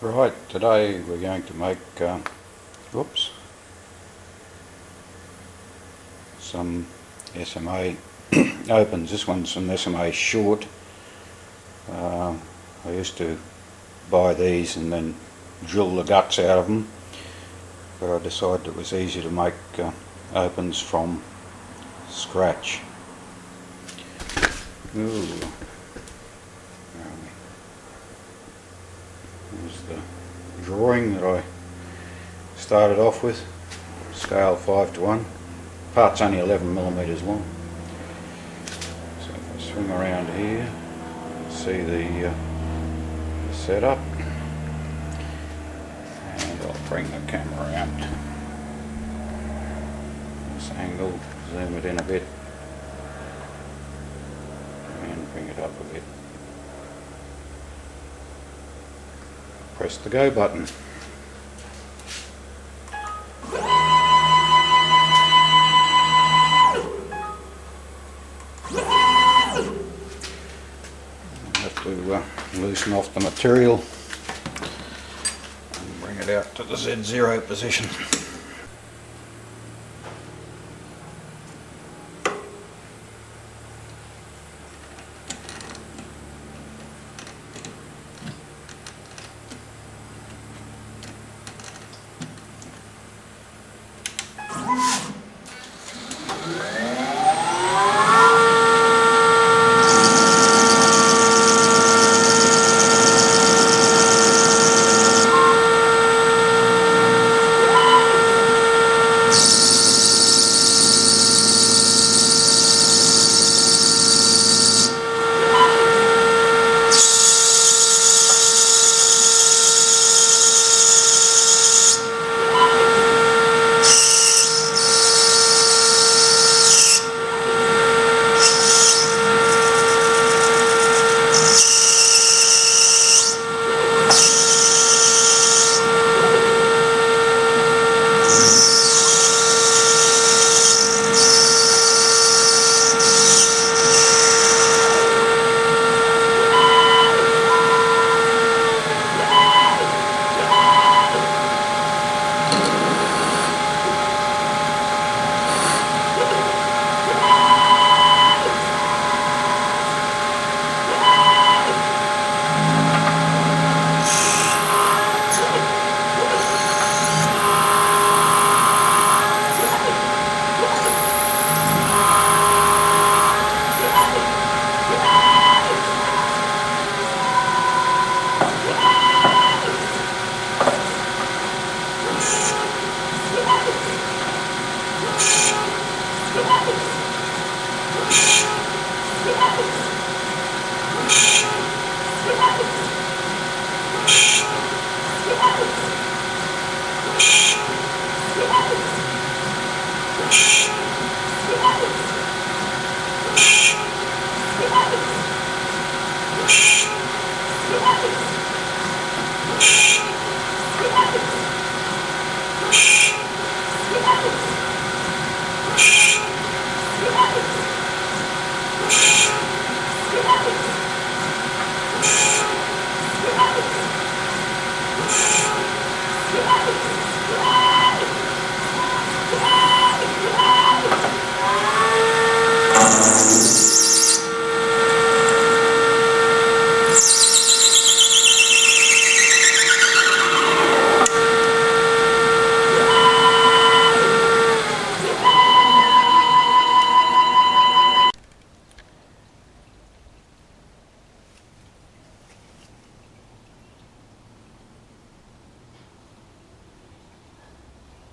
Right, today we're going to make some SMA opens. This one's an SMA short. I used to buy these and then drill the guts out of them, but I decided it was easier to make opens from scratch. Ooh. There's the drawing that I started off with, scale 5:1. Part's only 11mm long. So if I swing around here, see the setup, and I'll bring the camera around this angle, zoom it in a bit, and bring it up a bit. Press the go button. I have to loosen off the material and bring it out to the Z0 position.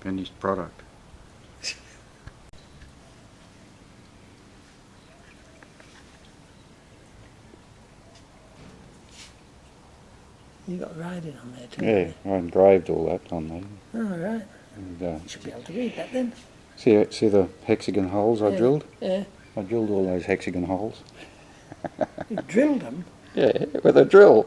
Finished product. You got writing on there too. Yeah, I engraved all that on there. Oh, right. And, You should be able to read that then. see the hexagon holes I drilled? Yeah. I drilled all those hexagon holes. You drilled them? Yeah, with a drill.